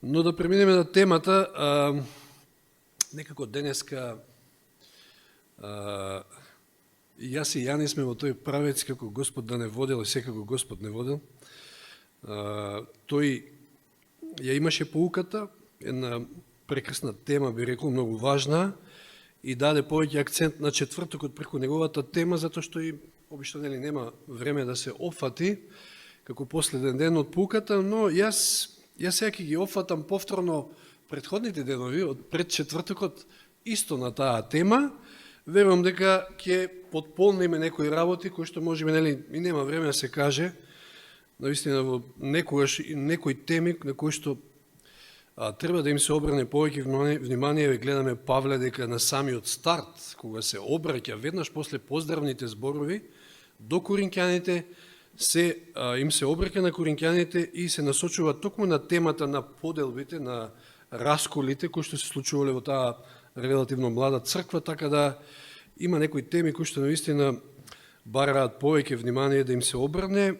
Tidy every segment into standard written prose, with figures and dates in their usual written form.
Но да преминеме на темата, некако денеска јас и Јани сме во тој правец како Господ да не водел и секако Господ не водел. Тој ја имаше поуката, една прекрасна тема, би рекол, многу важна, и даде повеќе акцент на четвртокот преку неговата тема, затоа што и обично нема време да се опфати како последен ден од поуката, но јас сега ќе ги опфатам повторно претходните денови, од пред четвртокот, исто на таа тема. Верувам дека ќе потполниме некои работи, кои што можеби и нема време да се каже, наистина во некои теми на кои што треба да им се обране повеќе внимание. Гледаме Павле дека на самиот старт, кога се обраќа веднаш после поздравните зборови до коринќаните, им се обраќа на коринќаните и се насочува токму на темата на поделбите, на расколите кои што се случувале во таа релативно млада црква, така да има некои теми кои што наистина бараат повеќе внимание да им се обрне,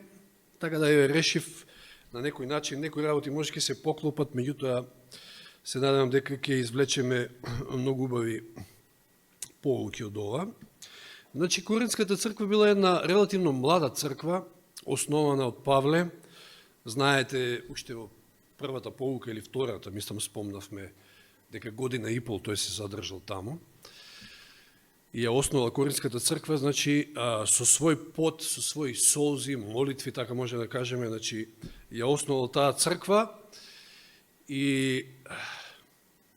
така да ја решив на некој начин, некои работи може ќе се поклопат, меѓутоа се надевам дека ќе извлечеме многу убави поуки од ова. Значи, Коринската црква била една релативно млада црква, основана од Павле. Знаете, уште во првата поука или втората, мислам, спомнавме дека година и пол тој се задржал таму. И ја основа Коринската црква, значи, со свој пот, со своји солзи, молитви, така може да кажеме, значи, ја основал таа црква и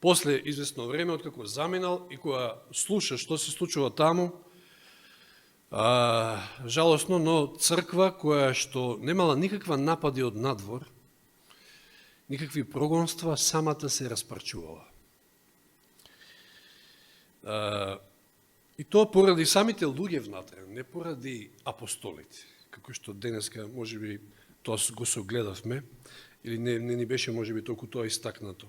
после известно време, откако заминал и кога слуша што се случува таму, жалосно, но црква која што немала никаква напади од надвор, никакви прогонства, самата се распарчувала. И тоа поради самите луѓе внатре, не поради апостолите, како што денеска можеби тоа го согледавме, или не ни беше можеби толку тоа истакнато.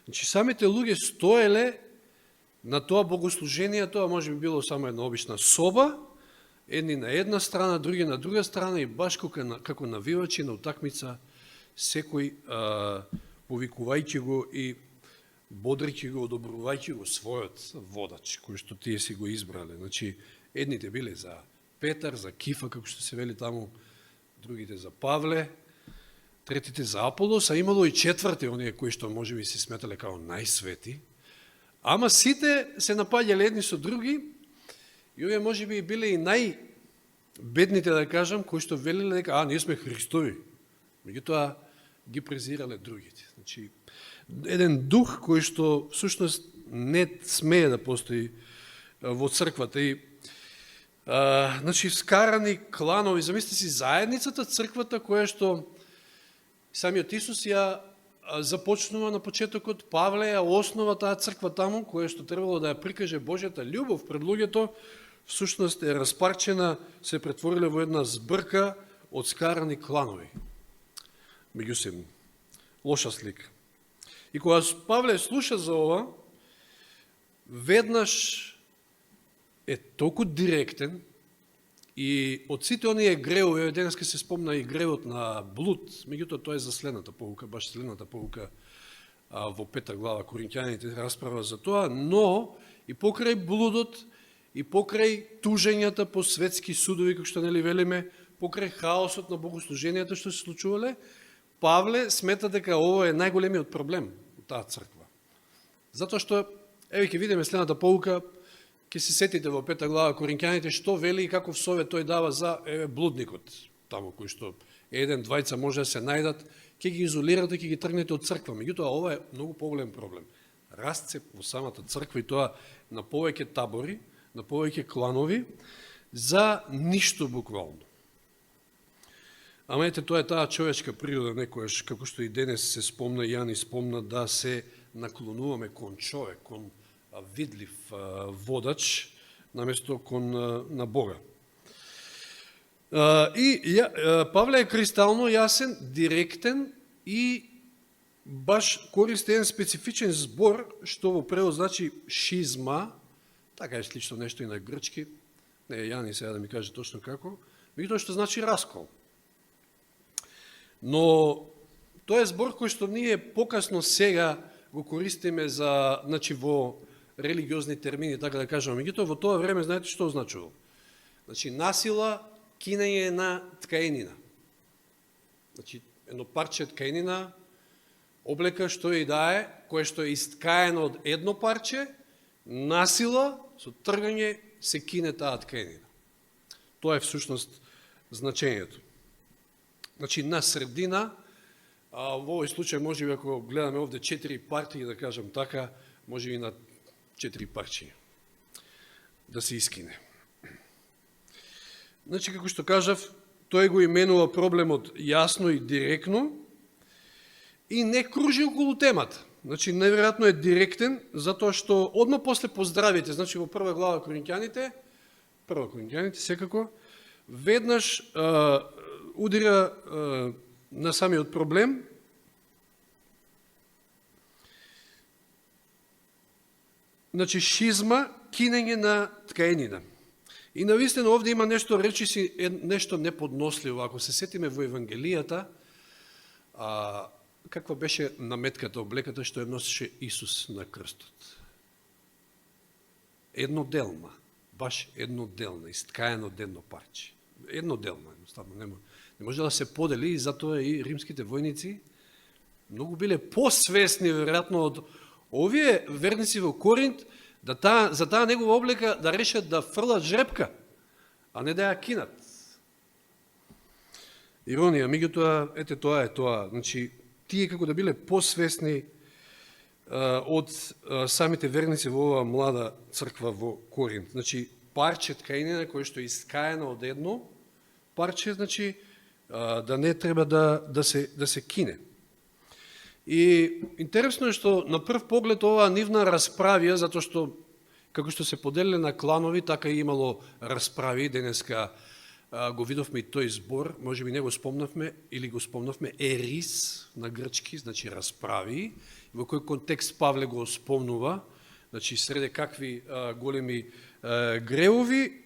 Значи, самите луѓе стоеле на тоа богослужение, тоа можеби било само една обична соба, едни на една страна, други на друга страна, и баш како навивачи на утакмица, секој повикувајќи го и бодричи го, одобрувајќи го својот водач, кој што тие си го избрале. Значи, едните биле за Петар, за Кифа, како што се вели таму, другите за Павле, третите за Аполос, а имало и четврти, оние кои што можеби се сметале као најсвети. Ама сите се напаѓале едни со други, и овие можеби биле и најбедните, да кажам, кои што велеле дека, ние сме Христови. Меѓутоа ги презирале другите. Значи, еден дух кој што всушност не смее да постои во црквата. И, значи, вскарани кланови, замислите си заедницата, црквата која што самиот Исус ја започнува на почетокот, Павле ја основа таа црква таму, која што требало да ја прикаже Божјата љубов пред луѓето, всушност е распарчена, се претвориле во една збрка од скарани кланови. Меѓусебно, лоша слика. И кога Павле слуша за ова, веднаш е толку директен и од сите оние гревови, денеска се спомна и гревот на блуд, меѓутоа тоа е за следната поука, баш следната поука во 5 глава Коринќаните расправа за тоа, но и покрај блудот, и покрај тужењата по светски судови, како што велиме, покрај хаосот на богослуженијата што се случувале, Павле смета дека ово е најголемиот проблем од таа црква. Затоа што, ќе видиме следната поука, ќе се сетите во 5 глава Коринќаните што вели и каков совет тој дава за блудникот, таму кој што еден, двајца може да се најдат, ќе ги изолирате, ќе ги тргнете од црква. Меѓутоа, ова е многу поголем проблем. Расцеп во самата црква, и тоа на повеќе табори, на повеќе кланови, за ништо буквално. Ама ете, тоа е таа човечка природа некојаш, како што и денес се спомна, Јани спомна, да се наклонуваме кон човек, кон видлив водач, наместо кон на Бога. И Павле е кристално јасен, директен и баш користи еден специфичен збор, што во превод значи шизма, така е слично нешто и на грчки, не е Јани сега да ми каже точно како, меѓутоа што значи раскол. Но Тоа е збор кој што ние покасно сега го користиме за, значи, во религиозни термини, така да кажем. Меѓутоа, во тоа време, знаете што означува? Значи, насила, кинење на ткаенина. Значи, едно парче ткаенина, облека што и да е, кое што е исткаено од едно парче, насила, со тргање, се кине таа ткаенина. Тоа е всушност значењето. Значи, на средина, во овој случај, може би, ако гледаме овде 4 партии, да кажем така, може би на 4 парчи да се искине. Значи, како што кажав, тој го именува проблемот јасно и директно и не кружи околу темата. Значи, неверојатно е директен, затоа што одма после поздравите, значи во прва глава Коринќаните, секако, веднаш удира на самиот проблем, значи шизма, кинење на ткаенина. И навистина овде има нешто, речиси, нешто неподносливо. Ако се сетиме во Евангелијата, каква беше наметката, облеката што ја носеше Исус на крстот? Едноделна, баш едноделна, исткаена од едно парче. Едноделна, едноставно, не може да се подели, и затоа и римските војници многу биле посвесни, веројатно, од овие верници во Коринт, за таа негова облека да решат да фрлат жрепка, а не да ја кинат. Иронија, меѓутоа, ете тоа е тоа. Значи, тие како да биле посвесни од самите верници во оваа млада црква во Коринт. Значи, парче ткаенина кој што е искаено од едно парче, значи, да не треба да се кине. И интересно е што на прв поглед оваа нивна расправија, затоа што како што се поделиле на кланови, така и имало расправи. Денеска го видовме и тој збор, може би не го спомнавме, или го спомнавме, ерис на грчки, значи расправи, во кој контекст Павле го спомнува, значи среде какви големи гревови,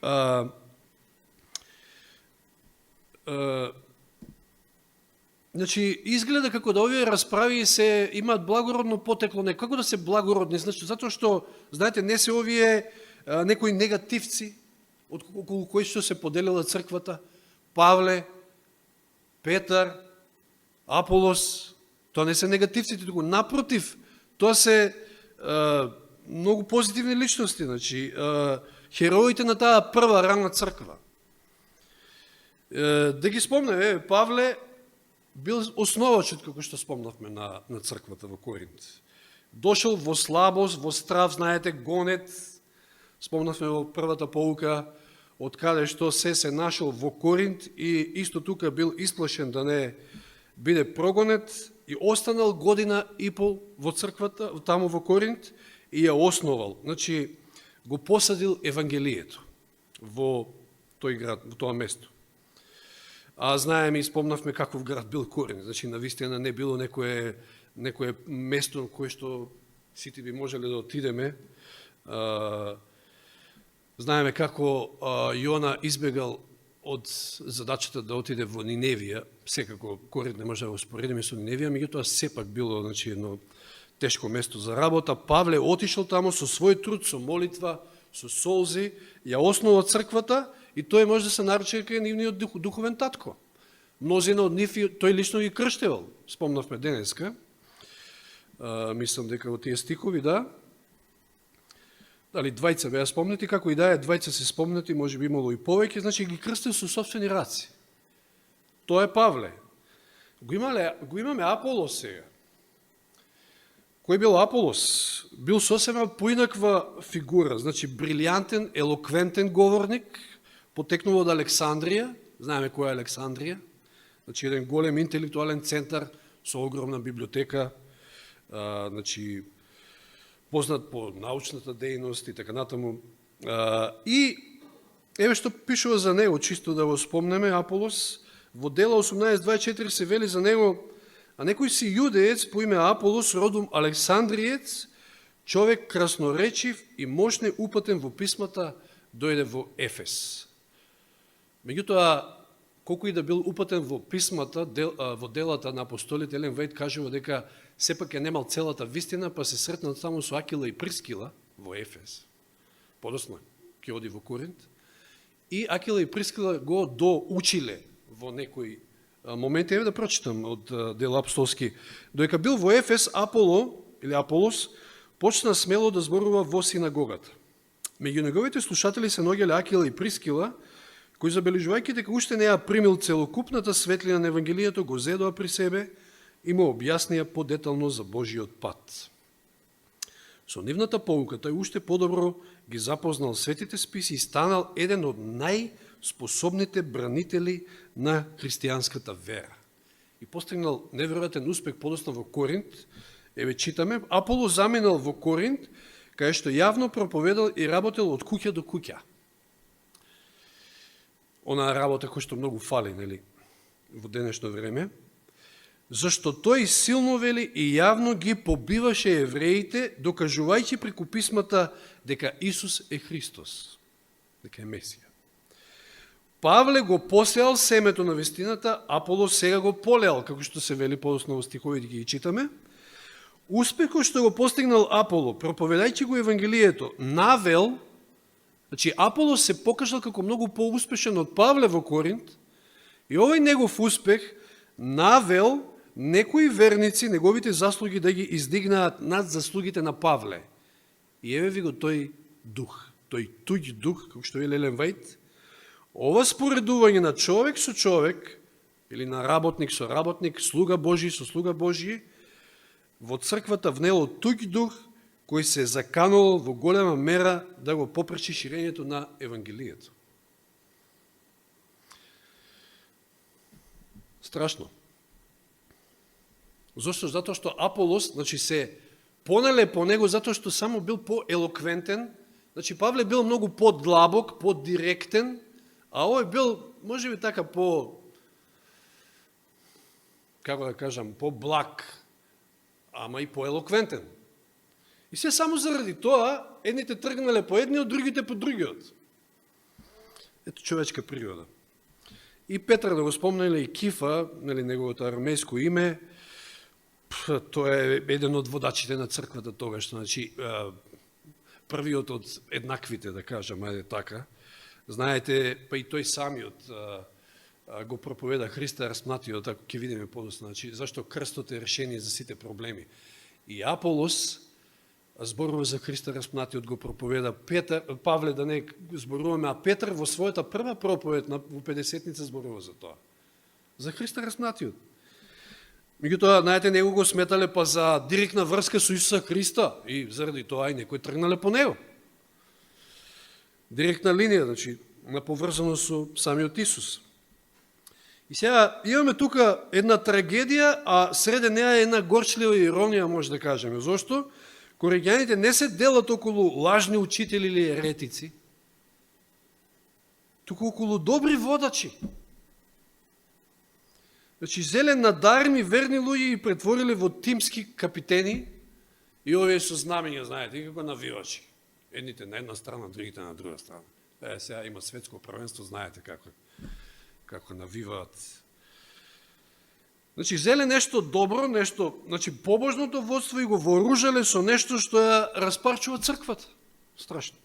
значи, изгледа како да овие расправи се имаат благородно потекло. Не како да се благородни, значи, затоа што, знаете, не се овие некои негативци, околу кои што се поделила црквата, Павле, Петар, Аполос, тоа не се негативците, туку напротив, тоа се многу позитивни личности, значи, хероите на таа прва рана црква. Да ги спомнеме, Павле бил основачот, како што спомнавме, на црквата во Коринт. Дошол во слабост, во страв, знаете, гонет, спомнавме во првата поука, од каде што се нашол во Коринт и исто тука бил исплашен да не биде прогонет и останал година и пол во црквата, таму во Коринт, и ја основал. Значи, го посадил Евангелието во тој град, во тоа место. А знаеме и спомнавме каков град бил Коринт. Значи, навистина не било некое место кое што сите би можеле да отидеме. Знаеме како Јона избегал од задачата да отиде во Ниневија. Секако Коринт не може да го споредиме со Ниневија, меѓутоа сепак било, значи, едно тешко место за работа. Павле отишол тамо со свој труд, со молитва, со солзи, ја основа црквата, и тој може да се нарече кај нивниот духовен татко. Мнозина од нив тој лично ги крштевал, спомнавме денеска. Мислам дека во тие стихови, да. Дали двајца беа спомнати, како и да е, двајца се спомнати, може би имало и повеќе, значи ги крстил со собствени раци. Тоа е Павле. Го имаме Аполос сега. Кој бил Аполос? Бил сосема поинаква фигура, значи брилјантен, елоквентен говорник, потекнува од Александрија, знаеме која е Александрија, значи еден голем интелектуален центар со огромна библиотека, значи познат по научната дејност и така натаму. И еве што пишува за него, чисто да го спомнеме, Аполос, во Дела 18:24 се вели за него: а некој си јудеец по име Аполос, родом Александриец, човек красноречив и мощне упатен во писмата, дојде во Ефес. Меѓутоа, колку и да бил упатен во писмата, во делата на апостолите, Елен Вајд кажува дека сепак ја немал целата вистина, па се сретнал само со Акила и Прискила во Ефес. Подосна ќе оди во Коринт. И Акила и Прискила го доучиле во некои моменти. Еве да прочитам од дела апостолски. Додека бил во Ефес, Аполос почна смело да зборува во синагогата. Меѓу неговите слушатели се наоѓале Акила и Прискила, кои забележувајќи дека уште не ја примил целокупната светлина на Евангелието, го зедоа при себе и му објаснија подетално за Божиот пат. Со нивната поука тој уште подобро ги запознал светите списи и станал еден од најспособните бранители на христијанската вера. И постигнал неверојатен успех подосна во Коринт. Еве читаме, Аполос заминал во Коринт, кај што јавно проповедал и работел од куќа до куќа. Она работа која што многу фали, нели, во денешно време, зашто тој силно вели и јавно ги побиваше евреите, докажувајќи преку писмата дека Исус е Христос, дека е Месија. Павле го посеал семето на вистината, Аполос сега го полеал, како што се вели подосно во стиховите ги читаме. Успехот што го постигнал Аполо, проповедајќи го Евангелието, навел, значи Аполос се покажал како многу поуспешен од Павле во Коринт, и овој негов успех навел некои верници, неговите заслуги да ги издигнаат над заслугите на Павле. И еве ви го тој дух, тој туѓ дух, како што вели Елен Вајд, ова споредување на човек со човек, или на работник со работник, слуга Божи со слуга Божи, во црквата внело туѓ дух, кој се заканул во голема мера да го попречи ширењето на Евангелието. Страшно. Зошто? Затоа што Аполос, значи се понеле по него, затоа што само бил по-елоквентен, значи Павле бил многу по-длабок, по-директен, а овој бил, може би така, како да кажам, по-благ, ама и по-елоквентен. И се само заради тоа, едните тргнале по едниот, другите по другиот. Ето човечка природа. И Петар, да го спомнеле, и Кифа, нели, неговото арамејско име, тој е еден од водачите на црквата тогаш, значи, првиот од еднаквите, да кажам, ајде така. Знаете, па и тој самиот го проповеда Христа распнатиот, ако ќе видиме подоцна, значи, зашто крстот е решение за сите проблеми. И Аполос зборува за Христа распнатиот, го проповеда Павле, да не зборуваме, а Петар во својата прва проповед во 50-ница зборува за тоа. За Христа распнатиот. Меѓутоа, знаете, него го сметале па за директна врска со Исуса Христа и заради тоа и некои тргнале по него. Директна линија, значи, на поврзано со самиот Исус. И сега имаме тука една трагедија, а среде неа една горчлива иронија, може да кажеме. Зошто? Коринјаните не се делат околу лажни учители или еретици, туку околу добри водачи. Значи, зеле надарни, верни луѓе и претворили во тимски капитени и овие со знамења, знаете, како навивачи. Едните на една страна, другите на друга страна. Сега има светско првенство, знаете како навиваат. Значи, зеле нешто добро, нешто, значи, побожното водство и го вооружале со нешто што ја распарчува црквата. Страшно.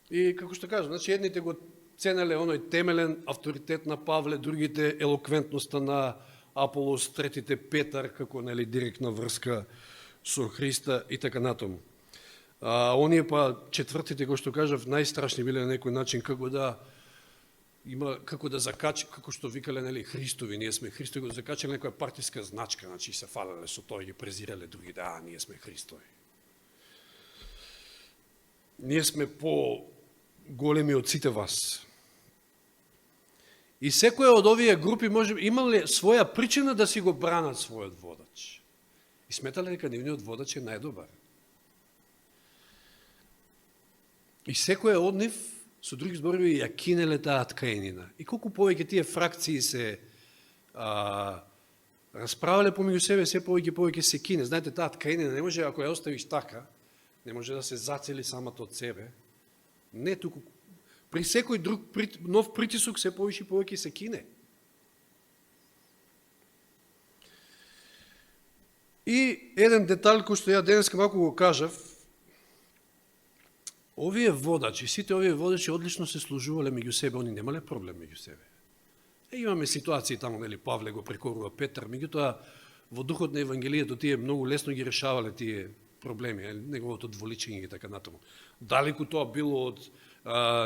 И, како што кажам, значи, едните го ценеле оној темелен авторитет на Павле, другите елоквентноста на Аполос, третите Петар, како, нели, директна врска со Христа и така натаму. Оние па четвртите, кои што кажав, најстрашни биле на некој начин, како да закачи, како што викале, нели, Христови, ние сме Христови, го закачале некоја партиска значка, значи се фалеле со тоа, ги презирале други, да, ние сме Христови. Ние сме по-големи од сите вас. И секоја од овие групи може имале своја причина да си го бранат својот водач. И сметале дека нивниот водач е најдобар. И секоја од нив, со други зборови, ја кинеле таа ткаенина. И колку повеќе тие фракции се расправале помеѓу себе, се повеќе се кине. Знаете, таа ткаенина не може, ако ја оставиш така, не може да се зацели самата од себе. Не, туку При секој друг нов притисок се повише и повеќе се кине. И еден детал кој што ја денеска малку го кажав, овие водачи, сите овие водачи одлично се служувале меѓу себе, они немале проблем меѓу себе. Имаме ситуации таму, нели, Павле го прекорува Петар, меѓутоа во духот на Евангелието тие многу лесно ги решавале тие проблеми, неговото дволичење и така натаму. Далеку тоа било од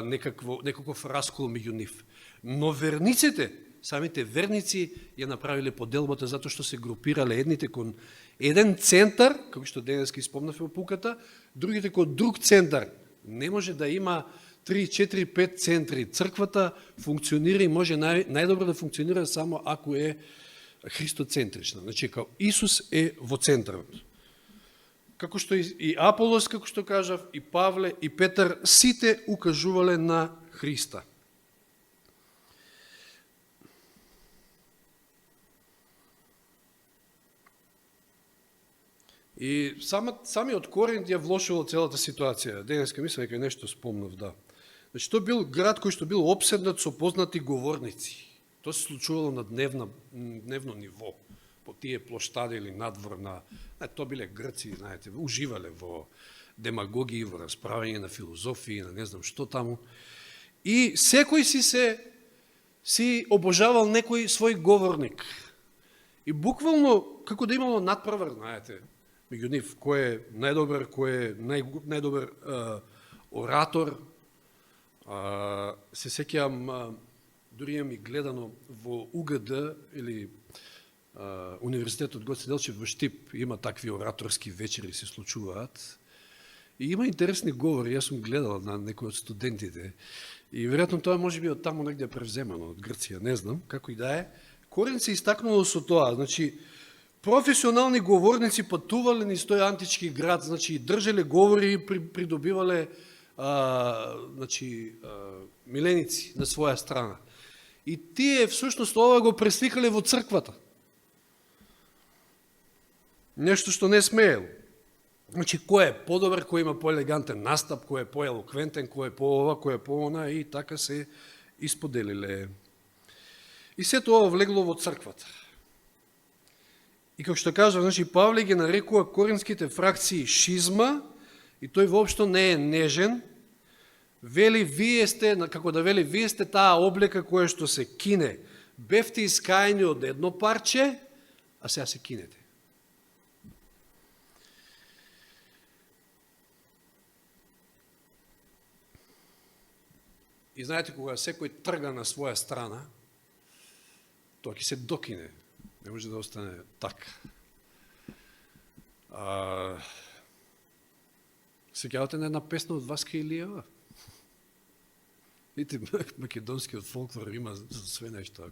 некаков раскол меѓу нив. Но верниците, самите верници ја направиле поделбата затоа што се групирале едните кон еден центар, како што денеска испомнавме во пуката, другите кон друг центар. Не може да има 3, 4, 5 центри. Црквата функционира и може најдобро да функционира само ако е христоцентрична. Значи, као Исус е во центарот. Како што и Аполос, како што кажав, и Павле, и Петар, сите укажувале на Христа. И самиот Коринт ја влошувал целата ситуација. Денеска мислам дека нешто спомнав, да. Значи, тоа бил град кој што бил обседнат со познати говорници. Тоа се случувало на дневно ниво, по тие плоштади или надвор на... Тоа биле грци, знаете, уживале во демагогии, во расправање на филозофии, на не знам што таму. И секој си обожавал некој свој говорник. И буквално, како да имало надправар, знаете, меѓу нив, кој е најдобар, кој е најдобар оратор. Се сеќавам, дури имам и гледано во УГД или Универзитетот Гоце Делчев во Штип, има такви ораторски вечери се случуваат. И има интересни говори, јас сум гледал на некои од студентите. И веројатно тоа може би од таму негде превземано, од Грција, не знам, како и да е. Коринт се истакнувал со тоа, значи, професионални говорници патувале низ тој антички град, значи, држеле говори и придобивале миленици на своја страна. И тие, всушност, ова го пресликале во црквата. Нешто што не смеело. Значи, кој е подобар, кој има поелегантен настап, кој е поелоквентен, кој е по ова, кој е по она, и така се исподелиле. И сето ова влегло во црквата. И како што кажа, значи, Павле ги нарекува коринските фракции шизма, и тој воопшто не е нежен. Вели, вие сте, како да вели, вие сте таа облека која што се кине. Бевте искајани од едно парче, а сега се кинете. И знаете, кога секој трга на своја страна, тоа ќе се докине. Не може да остане така. Сеќавате на една песна од Васка Илиева? Видите, македонскиот фолклор има за све нешто.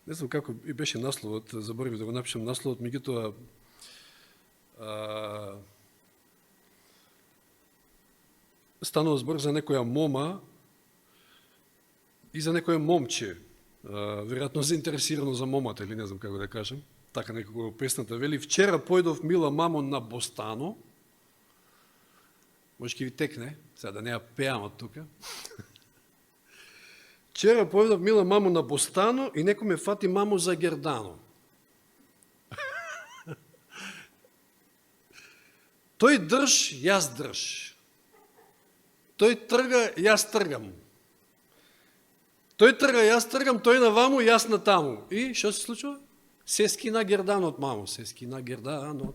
Не знам како и беше насловот, заборив да го напишам насловот, меѓутоа станува збор за некоја мома и за некоја момче, веројатно заинтересирано за момата, или не знам како да кажем, така некако песната вели, вчера појдов мила мамо на Бостано, може ке ви текне, сега да не ја пеам од тука, вчера појдов мила мамо на Бостано и некој ме фати мамо за Гердано. Тој држ, јас држ. Тој трга, јас тргам. Тој трга, јас тргам, тој на ваму, јас на таму. И што се случува? Се скина герданот, мамо, се скина герданот.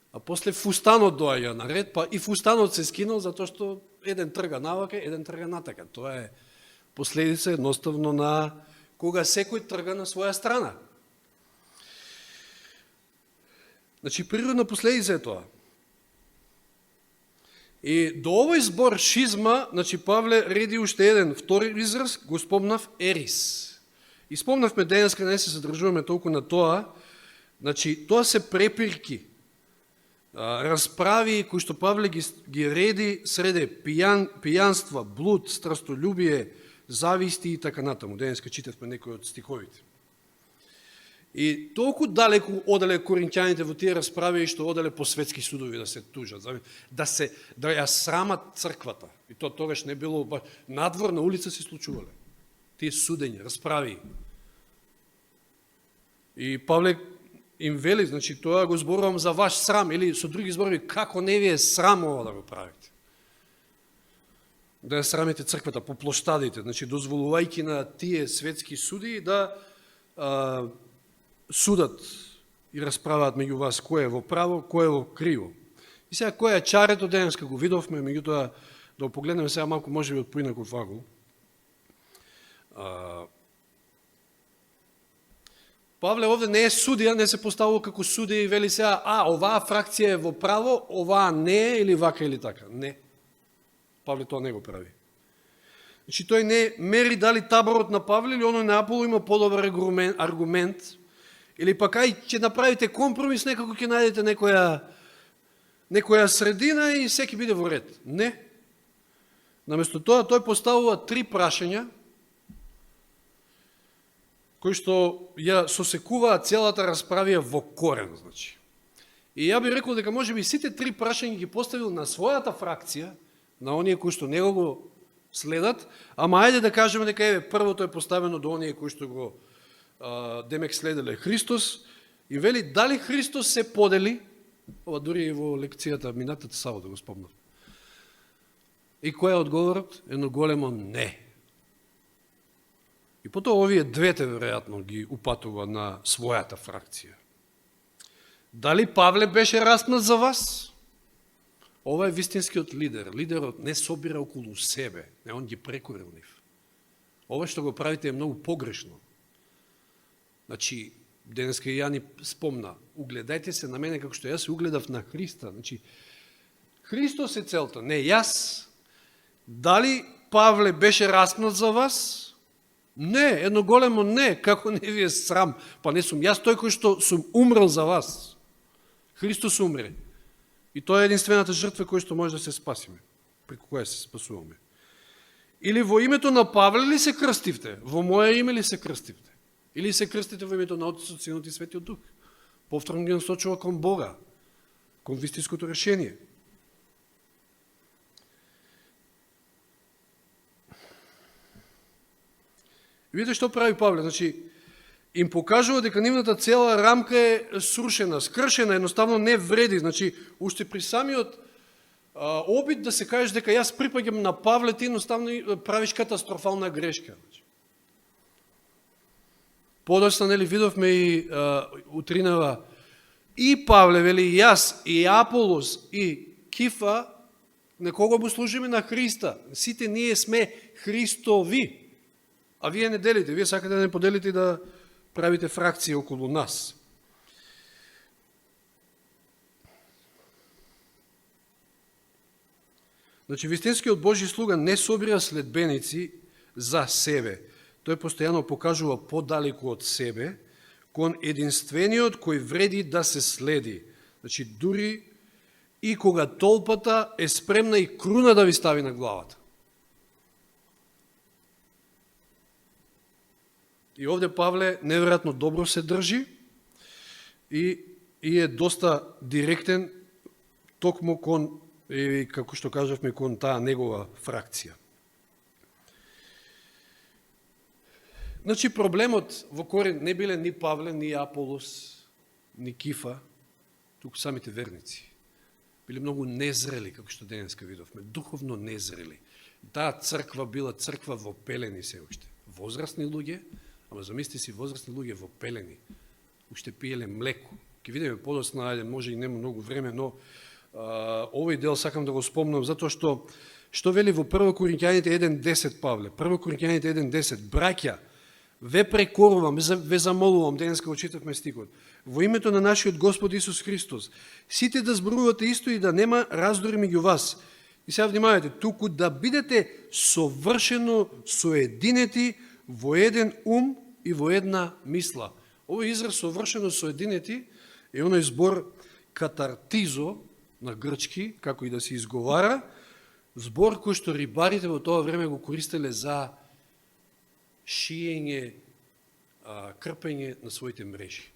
А после фустанот доаѓа наред, па и фустанот се скинал, затоа што еден трга навака, еден трга натака. Тоа е последица едноставно на кога секој трга на своја страна. Значи, природна последица е тоа. И до овој збор шизма, значи Павле реди уште еден втори израз, го спомнав ерис. И спомнавме денеска, не се задржуваме толку на тоа, значи тоа се препирки, расправи кои што Павле ги реди среде пијанства, блуд, страстолюбие, зависти и така натаму. Денеска читавме некои од стиховите. И толку далеку оделе коринќаните во тие расправи што оделе по светски судови да се тужат, да ја срамат црквата. И тоа тогаш не било, надвор на улица се случувале. Тие судења, расправи. И Павле им вели, значи тоа го зборувам за ваш срам, или со други зборови, како не ви е срам ова да го правите. Да ја срамите црквата по плоштадите, значи дозволувајќи на тие светски суди да судат и расправаат меѓу вас кој е во право, кој е во криво. И сега кој е чарето денеска го видовме, меѓутоа да го погледнеме сега малку можеби од поинаков агол. Павле овде не е судија, не се поставува како судија и вели сега, оваа фракција е во право, оваа не е или вака или така. Не. Павле тоа не го прави. Значи тој не мери дали таборот на Павле или оној на Аполо има подобар аргумент, или пак ќе направите компромис, некако ќе најдете некоја средина и секи биде во ред. Не. Наместо тоа, тој поставува 3 прашања, кои што ја сосекуваат целата расправија во корен. Значи. И ја би рекол дека може би сите 3 прашања ги поставил на својата фракција, на оние кои што него го следат, ама ајде да кажеме дека првото е поставено до оние кои што го демек следеле Христос, и вели дали Христос се подели, ова дури и во лекцијата минатата сабота го спомнав. И кој е одговорот? Едно големо не. И потоа овие двете веројатно ги упатува на својата фракција. Дали Павле беше распнат за вас? Ова е вистинскиот лидер. Лидерот не собира околу себе, не он ги прекорил нив. Ова што го правите е многу погрешно. Значи, денеска и ја ни спомна, угледајте се на мене како што јас се угледав на Христа. Значи, Христос е целта, не јас. Дали Павле беше распнат за вас? Не, едно големо не, како не ви е срам. Па не сум јас тој кој што сум умрел за вас. Христос умре. И тоа е единствената жртва која што може да се спасиме, преку која се спасуваме. Или во името на Павле ли се крстивте? Во моје име ли се крстивте? Или се крстите во името на Отецот, Синот и Светиот Дух? Повторно ги насочува кон Бога, кон вистинското решение. Видите што прави Павле? Значи, им покажува дека нивната цела рамка е срушена, скршена, едноставно не вреди. Значи, уште при самиот обид да се кажеш дека јас припаѓам на Павле, ти едноставно правиш катастрофална грешка. Подоцна, нели, видовме и утринава и Павле, вели, јас, и Аполос, и Кифа, на кого му служиме? На Христа. Сите ние сме Христови. А вие не делите, вие сакате да не поделите и да правите фракции околу нас. Значи, вистинскиот Божи слуга не собира следбеници за себе. Тој постојано покажува подалеку од себе, кон единствениот кој вреди да се следи. Значи, дури и кога толпата е спремна и круна да ви стави на главата. И овде Павле неверојатно добро се држи и е доста директен токму кон, како што кажавме, кон таа негова фракција. Значи, проблемот во корен не биле ни Павле, ни Аполос, ни Кифа, туку самите верници. Биле многу незрели, како што денеска видовме, духовно незрели. Таа црква била црква во пелени се уште. Возрастни луѓе, ама замисли си возрастни луѓе во пелени, уште пиеле млеко. Ке видиме подоцна, ајде, може и нема многу време, но овој дел сакам да го спомнам, затоа што вели во 1 Коринќаните 1.10 Павле, 1 Коринќаните 1.10, браќа, ве прекорувам, ве замолувам, денеска го читавме стихот, во името на нашиот Господ Исус Христос, сите да зборувате исто и да нема раздори меѓу вас. И сега внимавајте, туку да бидете совршено соединети во еден ум и во една мисла. Овој израз совршено соединети е оној збор катартизо на грчки, како и да се изговара, збор кој што рибарите во тоа време го користеле за шиење крпење на своите мрежи.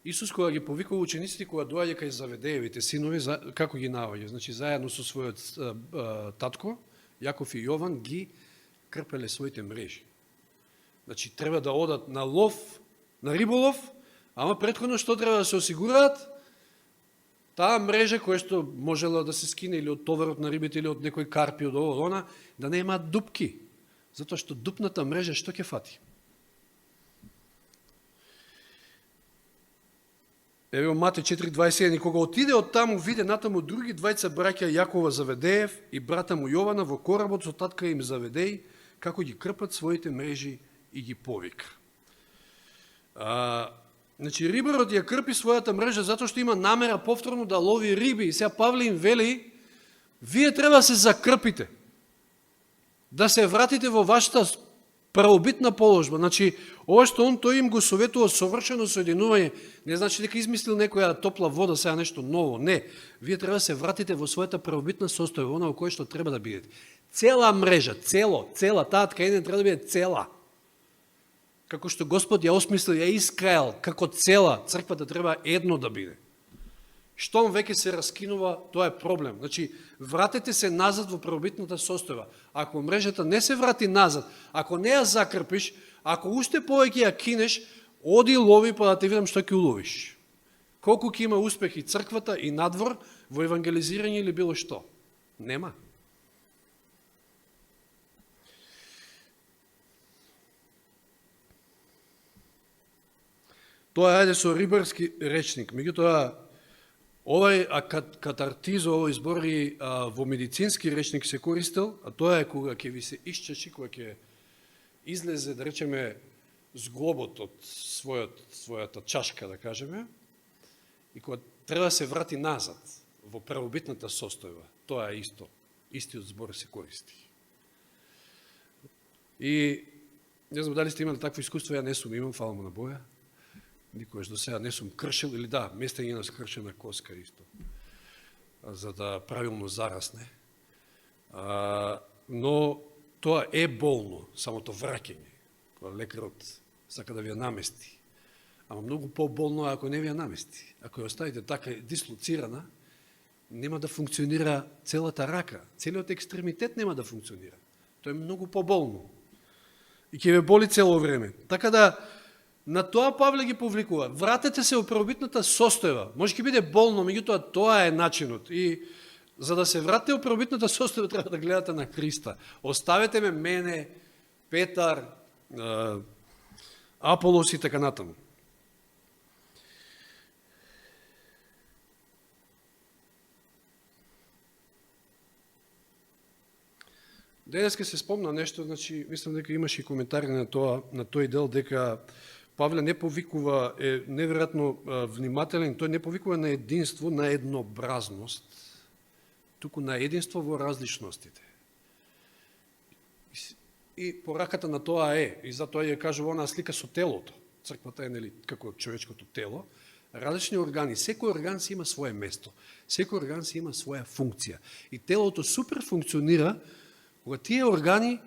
Исус кога ги повикува учениците, кога доаѓа кај Заведеевите синови, како ги наоѓа? Значи, заедно со својот татко, Јаков и Јован, ги крпеле своите мрежи. Значи, треба да одат на лов, на риболов, ама претходно што треба да се осигураат? Таа мрежа која што можела да се скине или од товарот на рибите, или од некој карпи, од ово, она, да не имаат дупки. Затоа што дупната мрежа што ќе фати? Еве Матеј 4:21, и кога отиде од таму, виде натаму други двајца браќа Јакова Заведеев и брата му Јована во коработ со татка им Заведеј, како ги крпат своите мрежи и ги повика. Значи, рибарот ја крпи својата мрежа затоа што има намера повторно да лови риби. И сега Павле им вели, вие треба да се закрпите, да се вратите во вашата правобитна положба. Значи, ова што он тој им го советува совршено соединување, не значи дека измислил некоја топла вода, сега нешто ново. Не, вие треба да се вратите во својата правобитна состојба, она во кој што треба да бидете. Цела мрежа, цела, таа тканина треба да биде цела. Како што Господ ја осмислил, ја искраел, како цела, црквата треба едно да биде. Штом веќе се раскинува, тоа е проблем. Значи, вратете се назад во правобитната состојба. Ако мрежата не се врати назад, ако не ја закрпиш, ако уште повеќе ја кинеш, оди лови па да те видам што ќе уловиш. Колку ќе има успех и црквата и надвор во евангелизирање или било што? Нема. Тоа е со рибарски речник. Меѓутоа, овај катартизо, овој збори во медицински речник се користел, а тоа е кога ќе ви се исчачи, кога ќе излезе, да речеме, зглобот од својата чашка, да кажеме, и кога треба да се врати назад во правобитната состојба. Тоа е исто. Истиот збор се користи. И не знам дали сте имали такво искуство, ја не сум имал, фала му на Бога. Никојаш до сега не сум кршил, или да, местење на скршена коска исто, за да правилно зарасне. Но тоа е болно, самото враќање, кога лекарот сака да ви ја намести. Ама многу по-болно ако не ви ја намести. Ако ја оставите така дислоцирана, нема да функционира целата рака, целиот екстремитет нема да функционира. Тоа е многу по-болно. И ќе ве боли цело време. Така да, на тоа Павле ги повликува. Вратете се во правобитната состојба. Може ќе биде болно, меѓутоа тоа е начинот. И за да се вратите во правобитната состојба, треба да гледате на Христа. Оставете ме мене, Петар, Аполос и така натаму. Денеска се спомна нешто, значи, мислам дека имаше и коментари на тој дел, дека Павле не повикува, е неверојатно внимателен, тој не повикува на единство, на еднообразност, туку на единство во различностите. И пораката на тоа е, и затоа ја кажува онаа слика со телото. Црквата е, нели, како човечкото тело, различни органи, секој орган си има свое место, секој орган си има своја функција. И телото супер функционира кога тие органи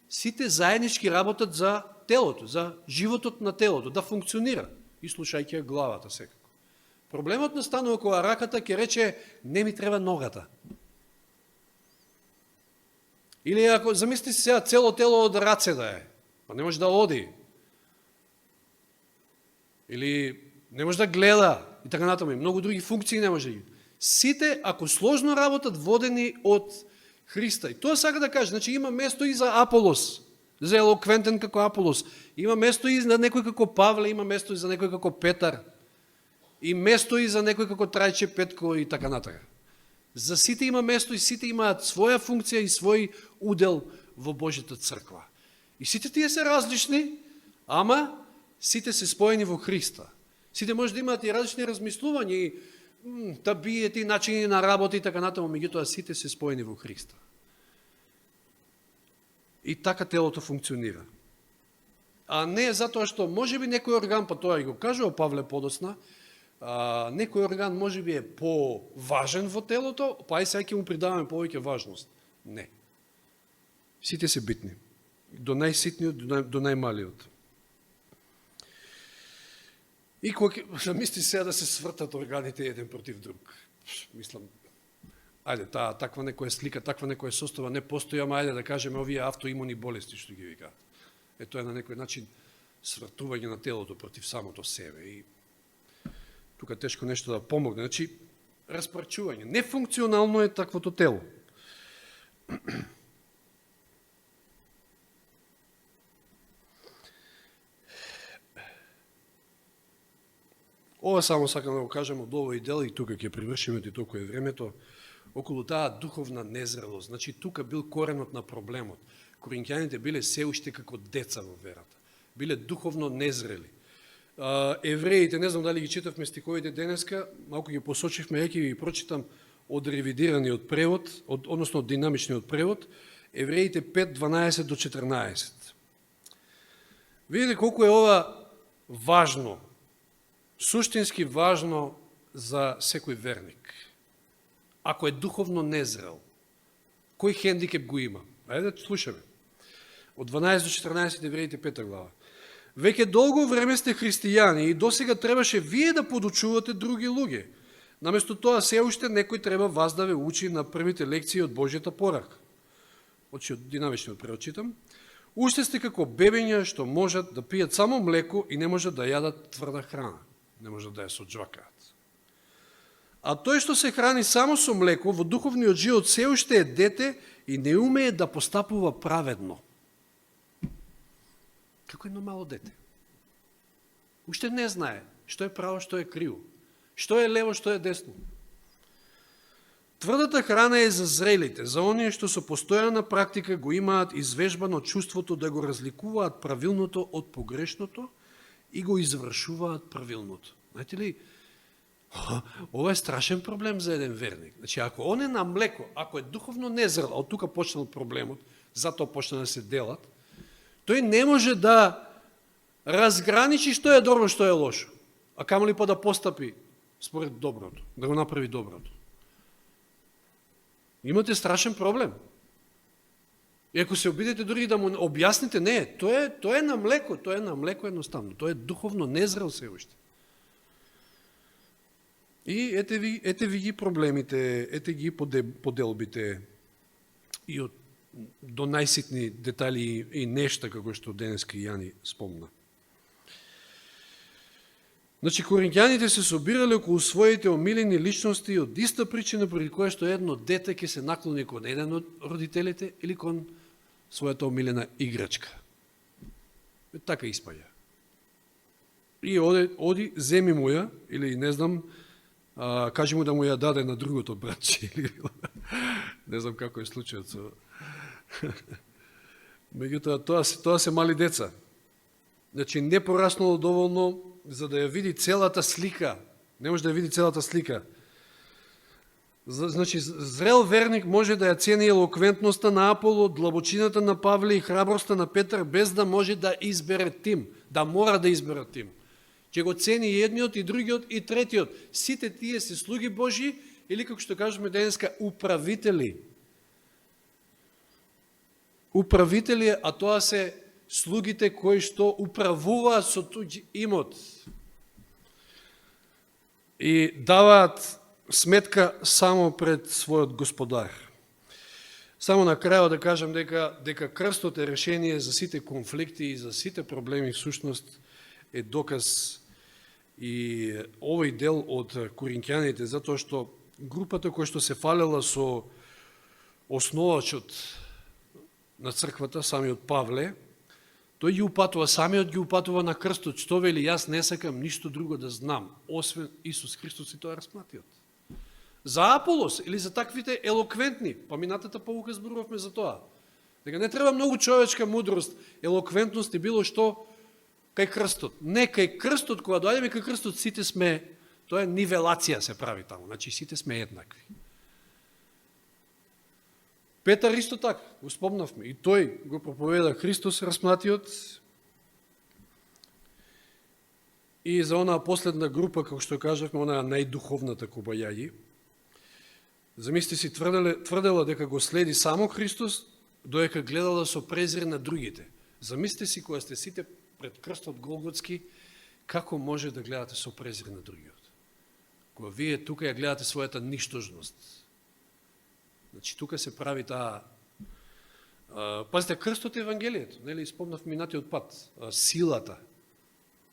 сите заеднички работат за телото, за животот на телото, да функционира, и слушајќи главата секако. Проблемот настанува кога раката ќе рече, не ми треба ногата. Или ако замислите се сега цело тело од раце да е, па не може да оди. Или не може да гледа, и така натаму, многу други функции не може да ги. Сите, ако сложно работат, водени од Христа. И тоа сака да каже, значи има место и за Аполос, за елоквентен како Аполос. Има место и за некој како Павле, има место и за некој како Петар. И место и за некој како Трајче Петко и така натака. За сите има место и сите имаат своја функција и свој удел во Божјата црква. И сите тие се различни, ама сите се споени во Христа. Сите може да имаат и различни размислувања и табијете и начини на работа и така натаму, меѓутоа сите се споени во Христа. И така телото функционира. А не затоа што можеби некој орган, па тоа и го кажува Павле подосна, некој орган можеби е поважен во телото, па и сега ќе му придаваме повеќе важност. Не. Сите се битни. До најситниот, до најмалиот. И кога замисли сега да се свртат органите еден против друг. Мислам, ајде, таква некоја слика, таква некоја состава не постои, ама ајде да кажеме овие автоимуни болести што ги викаат. Тоа е на некој начин свртување на телото против самото себе. И тука тешко нешто да помогне. Значи, распарчување. Нефункционално е таквото тело. Ова само сакам да го кажем од овој дел и тука ќе привршиме и толку е времето, околу таа духовна незрелост. Значи, тука бил коренот на проблемот. Коринќаните биле се уште како деца во верата. Биле духовно незрели. Евреите, не знам дали ги читавме стиховите денеска, малку ги посочивме, ја ќе ги прочитам од ревидираниот превод, односно од динамичниот превод, Евреите 5:12 до 14. Видите колку е ова важно, суштински важно за секој верник. Ако е духовно незрел, кој хендикеп го има? Ајде да слушаме. Од 12 до 14 Евреите 5 глава. Веќе долго време сте христијани и досега требаше вие да подучувате други луѓе. Наместо тоа се уште некој треба вас да ве учи на првите лекции од Божјата порака. Од динамичниот превод читам. Уште сте како бебења што можат да пијат само млеко и не можат да јадат тврда храна. Не можат да ја соџвакаат. А тој што се храни само со млеко, во духовниот живот се уште е дете и не умее да постапува праведно. Како едно мало дете. Уште не знае што е право, што е криво. Што е лево, што е десно. Тврдата храна е за зрелите, за оние што со постојана практика го имаат извежбано чувството да го разликуваат правилното од погрешното и го извршуваат правилното. Знаете ли, ова е страшен проблем за еден верник. Значи, ако он е на млеко, ако е духовно незрел, од тука почнал проблемот, затоа почна да се делат, тој не може да разграничи што е добро, што е лошо. А камо ли па да постапи според доброто, да го направи доброто. Имате страшен проблем. И ако се обидете дори да му објасните, не, тоа е на млеко едноставно. Тоа е духовно незрел се уште. И ете ви ги проблемите, ете ги поделбите и до најситни детали и нешта, како што денеска Јани спомна. Значи, коринќаните се собирале околу своите омилени личности од иста причина, поради која што едно дете ќе се наклони кон еден од родителите или кон својата омилена играчка. Така испаѓа. И оди, земи му ја, или не знам, кажи му да му ја даде на другото братче. Не знам како е случајот со... Меѓутоа, тоа се мали деца. Значи, не пораснало доволно за да ја види целата слика. Не може да ја види целата слика. Значи, зрел верник може да ја цени елоквентноста на Аполо, длабочината на Павле и храброста на Петар, без да може да избере тим, да мора да избере тим. Ќе го цени и едниот, и другиот, и третиот. Сите тие се слуги Божи, или како што кажеме денеска, управители. Управители, а тоа се слугите кои што управуваат со туѓ имот и даваат сметка само пред својот господар. Само на крајот да кажам дека крстот е решение за сите конфликти и за сите проблеми, всушност е доказ и овој дел од коринќаните, затоа што групата која што се фалела со основачот на црквата, самиот Павле, тој ги упатува, самиот ги упатува на крстот, што вели, јас не сакам ништо друго да знам, освен Исус Христос и тоа распнатиот. За Аполос или за таквите елоквентни, па минатата полука зборувавме за тоа. Дека не треба многу човечка мудрост, елоквентност и било што кај крстот. Не, кај крстот, кога доаѓаме кај крстот, сите сме, тоа е нивелација се прави таму, значи сите сме еднакви. Петар исто така, го спомнавме, и тој го проповеда Христос распнатиот, и за онаа последна група, како што кажавме, онаа најдуховната кобајаги, замисли си тврдела дека го следи само Христос, доека гледала со презир на другите. Замисли си кога сте сите пред крстот Голготски, Како може да гледате со презир на другиот? Кога вие тука ја гледате својата ништожност. Значи, тука се прави таа... Пазите, крстот е Евангелието, нели, спомнав минатиот пат, силата.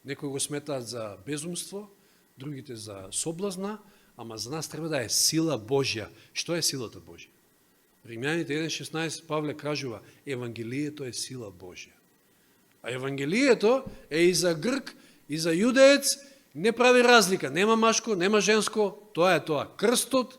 Некои го сметаат за безумство, другите за соблазна, ама за нас треба да е сила Божја. Што е силата Божја? Римјаните 1.16 Павле кажува, Евангелието е сила Божја. А Евангелието е и за грк, и за јудеец, не прави разлика, нема машко, нема женско, тоа е тоа. Крстот,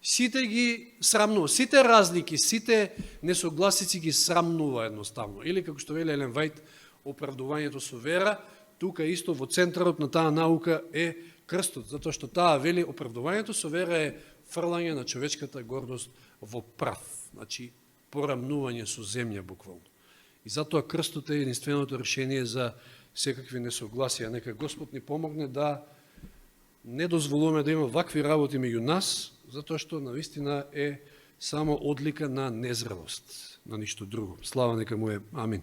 сите ги срамнува, сите разлики, сите несогласици ги срамнува едноставно. Или, како што вели Елен Вајт, оправдувањето со вера, тука исто во центарот на таа наука е крстот, затоа што таа вели оправдувањето со вера е фрлање на човечката гордост во прав, значи порамнување со земја буквално. И затоа крстот е единственото решение за секакви несогласија. Нека Господ ни помогне да не дозволуваме да има вакви работи меѓу нас, затоа што навистина е само одлика на незрелост, на ништо друго. Слава нека му е. Амин.